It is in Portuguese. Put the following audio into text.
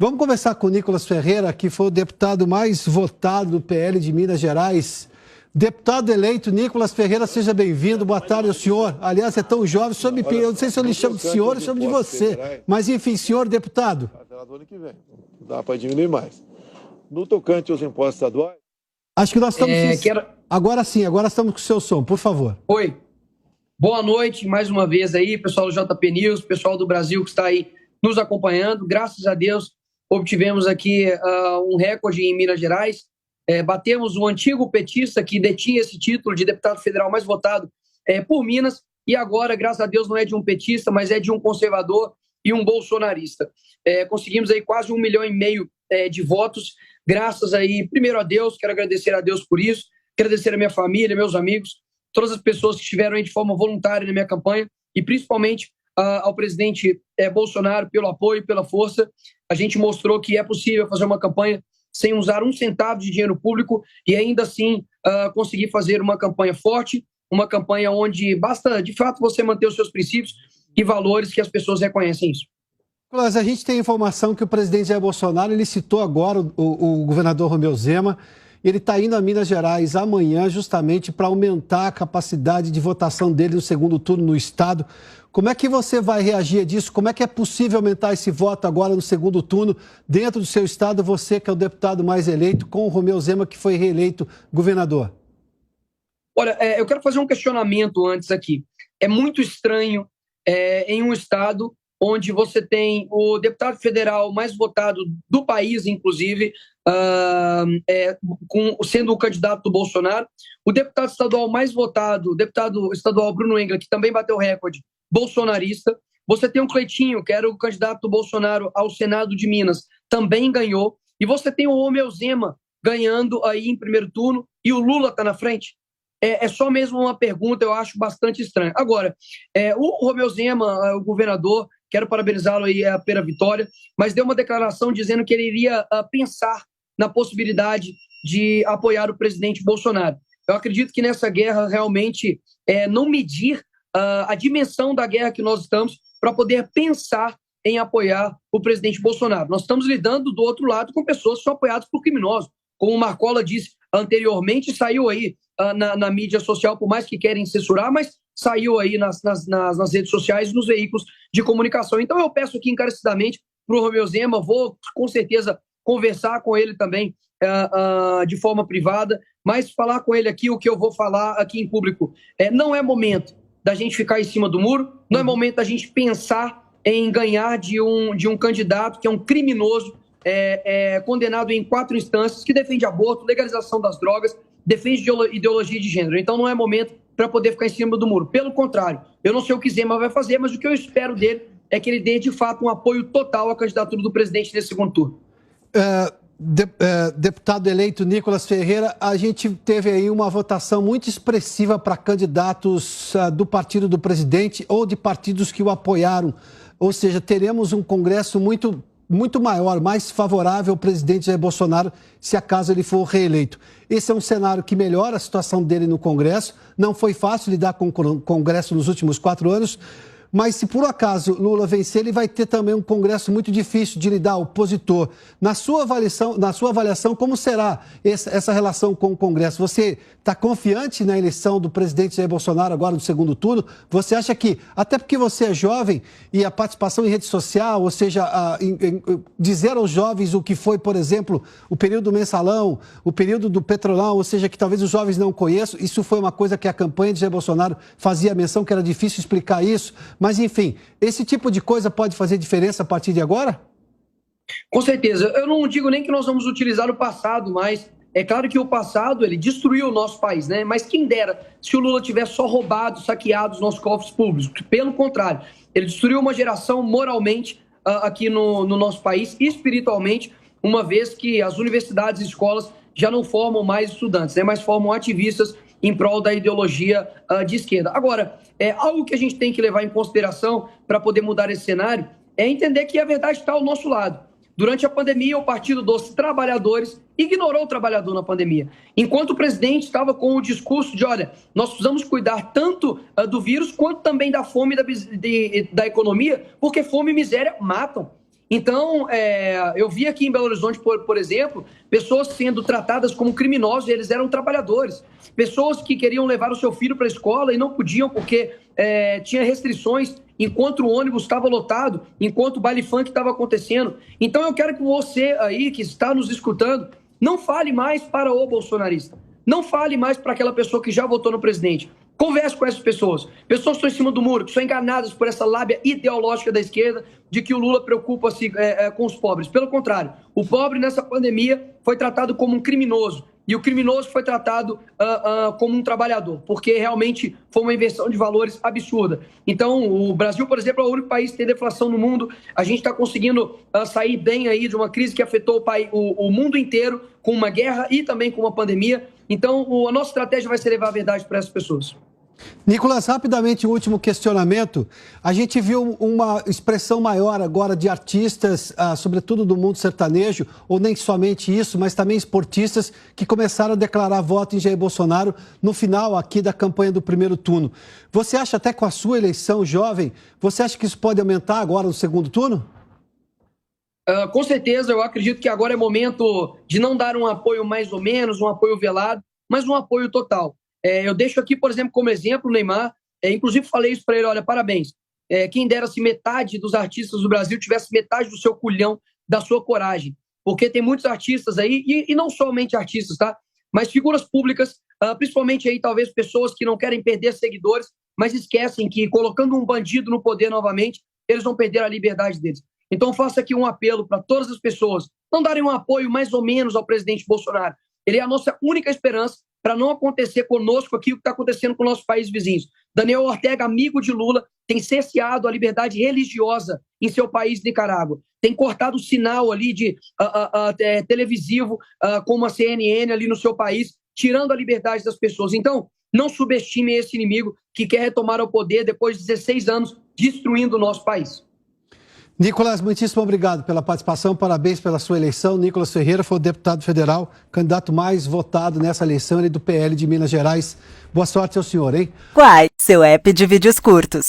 Vamos conversar com o Nicolas Ferreira, que foi o deputado mais votado do PL de Minas Gerais. Deputado eleito, Nicolas Ferreira, seja bem-vindo. Boa tarde ao senhor. Aliás, é tão jovem, eu não sei se eu lhe chamo de senhor ou chamo de você. Mas, enfim, senhor deputado. Até do ano que vem. Dá para diminuir mais. No tocante aos impostos estaduais... Acho que nós estamos... Agora sim, agora estamos com o seu som, por favor. Oi. Boa noite, mais uma vez aí, pessoal do JP News, pessoal do Brasil que está aí nos acompanhando. Graças a Deus, obtivemos aqui um recorde em Minas Gerais. Batemos o antigo petista que detinha esse título de deputado federal mais votado por Minas, e agora, graças a Deus, não é de um petista, mas é de um conservador e um bolsonarista. Conseguimos aí quase 1,5 milhão de votos, graças aí, primeiro a Deus, quero agradecer a Deus por isso, agradecer a minha família, meus amigos, todas as pessoas que estiveram aí de forma voluntária na minha campanha, e principalmente ao presidente Bolsonaro pelo apoio, pela força. A gente mostrou que é possível fazer uma campanha sem usar um centavo de dinheiro público e ainda assim conseguir fazer uma campanha forte, uma campanha onde basta, de fato, você manter os seus princípios e valores que as pessoas reconhecem isso. Mas a gente tem informação que o presidente Jair Bolsonaro, ele citou agora o governador Romeu Zema, ele está indo a Minas Gerais amanhã justamente para aumentar a capacidade de votação dele no segundo turno no estado. Como é que você vai reagir a disso? Como é que é possível aumentar esse voto agora no segundo turno dentro do seu estado, você que é o deputado mais eleito, com o Romeu Zema, que foi reeleito governador? Olha, eu quero fazer um questionamento antes aqui. É muito estranho em um estado onde você tem o deputado federal mais votado do país, inclusive, sendo o candidato do Bolsonaro, o deputado estadual mais votado, o deputado estadual Bruno Engler, que também bateu recorde, bolsonarista. Você tem o Cleitinho, que era o candidato do Bolsonaro ao Senado de Minas, também ganhou. E você tem o Romeu Zema ganhando aí em primeiro turno e o Lula está na frente. É só mesmo uma pergunta, eu acho bastante estranho. Agora, o Romeu Zema, o governador, quero parabenizá-lo aí pela vitória, mas deu uma declaração dizendo que ele iria pensar na possibilidade de apoiar o presidente Bolsonaro. Eu acredito que nessa guerra realmente não medir a dimensão da guerra que nós estamos para poder pensar em apoiar o presidente Bolsonaro. Nós estamos lidando do outro lado com pessoas que são apoiadas por criminosos. Como o Marcola disse anteriormente, saiu aí na mídia social, por mais que querem censurar, mas saiu aí nas redes sociais e nos veículos de comunicação. Então eu peço aqui encarecidamente para o Romeu Zema, vou com certeza conversar com ele também de forma privada, mas falar com ele aqui o que eu vou falar aqui em público. Não é momento da gente ficar em cima do muro, não é momento da gente pensar em ganhar de um candidato que é um criminoso, condenado em 4 instâncias, que defende aborto, legalização das drogas, defende ideologia de gênero. Então não é momento para poder ficar em cima do muro. Pelo contrário, eu não sei o que Zema vai fazer, mas o que eu espero dele é que ele dê, de fato, um apoio total à candidatura do presidente nesse segundo turno. Deputado eleito Nicolas Ferreira, a gente teve aí uma votação muito expressiva para candidatos do partido do presidente ou de partidos que o apoiaram. Ou seja, teremos um Congresso muito maior, mais favorável ao presidente Jair Bolsonaro, se acaso ele for reeleito. Esse é um cenário que melhora a situação dele no Congresso. Não foi fácil lidar com o Congresso nos últimos 4 anos, mas se por acaso Lula vencer, ele vai ter também um Congresso muito difícil de lidar, opositor. Na sua avaliação, como será essa relação com o Congresso? Você está confiante na eleição do presidente Jair Bolsonaro agora no segundo turno? Você acha que, até porque você é jovem e a participação em rede social, ou seja, dizer aos jovens o que foi, por exemplo, o período do mensalão, o período do petrolão, ou seja, que talvez os jovens não conheçam, isso foi uma coisa que a campanha de Jair Bolsonaro fazia menção, que era difícil explicar isso. Mas, enfim, esse tipo de coisa pode fazer diferença a partir de agora? Com certeza. Eu não digo nem que nós vamos utilizar o passado, mas é claro que o passado, ele destruiu o nosso país, né? Mas quem dera se o Lula tivesse só roubado, saqueado os nossos cofres públicos. Pelo contrário, ele destruiu uma geração moralmente aqui no nosso país, e espiritualmente, uma vez que as universidades e escolas já não formam mais estudantes, né? Mas formam ativistas em prol da ideologia de esquerda. Agora, algo que a gente tem que levar em consideração para poder mudar esse cenário é entender que a verdade está ao nosso lado. Durante a pandemia, o Partido dos Trabalhadores ignorou o trabalhador na pandemia. Enquanto o presidente estava com o discurso de, olha, nós precisamos cuidar tanto do vírus quanto também da fome da economia, porque fome e miséria matam. Então, eu vi aqui em Belo Horizonte, por exemplo, pessoas sendo tratadas como criminosos, e eles eram trabalhadores. Pessoas que queriam levar o seu filho para a escola e não podiam porque tinha restrições enquanto o ônibus estava lotado, enquanto o baile funk estava acontecendo. Então, eu quero que você aí, que está nos escutando, não fale mais para o bolsonarista. Não fale mais para aquela pessoa que já votou no presidente. Converse com essas pessoas. Pessoas que estão em cima do muro, que são enganadas por essa lábia ideológica da esquerda de que o Lula preocupa-se com os pobres. Pelo contrário, o pobre nessa pandemia foi tratado como um criminoso. E o criminoso foi tratado como um trabalhador, porque realmente foi uma inversão de valores absurda. Então, o Brasil, por exemplo, é o único país que tem deflação no mundo. A gente está conseguindo sair bem aí de uma crise que afetou o mundo inteiro, com uma guerra e também com uma pandemia. Então, a nossa estratégia vai ser levar a verdade para essas pessoas. Nicolas, rapidamente, o último questionamento. A gente viu uma expressão maior agora de artistas, sobretudo do mundo sertanejo, ou nem somente isso, mas também esportistas, que começaram a declarar voto em Jair Bolsonaro no final aqui da campanha do primeiro turno. Você acha, até com a sua eleição jovem, você acha que isso pode aumentar agora no segundo turno? Com certeza, eu acredito que agora é momento de não dar um apoio mais ou menos, um apoio velado, mas um apoio total. Eu deixo aqui, por exemplo, como exemplo o Neymar, inclusive falei isso para ele, olha, parabéns. Quem dera se metade dos artistas do Brasil tivesse metade do seu culhão, da sua coragem. Porque tem muitos artistas aí, e não somente artistas, tá? Mas figuras públicas, principalmente aí talvez pessoas que não querem perder seguidores, mas esquecem que colocando um bandido no poder novamente, eles vão perder a liberdade deles. Então faço aqui um apelo para todas as pessoas não darem um apoio mais ou menos ao presidente Bolsonaro. Ele é a nossa única esperança para não acontecer conosco aqui o que está acontecendo com nossos países vizinhos. Daniel Ortega, amigo de Lula, tem cerceado a liberdade religiosa em seu país, Nicarágua. Tem cortado o sinal ali de televisivo, como a CNN ali no seu país, tirando a liberdade das pessoas. Então, não subestime esse inimigo que quer retomar o poder depois de 16 anos, destruindo o nosso país. Nicolas, muitíssimo obrigado pela participação, parabéns pela sua eleição. Nicolas Ferreira foi o deputado federal, candidato mais votado nessa eleição, ele do PL de Minas Gerais. Boa sorte ao senhor, hein? Quai, seu app de vídeos curtos.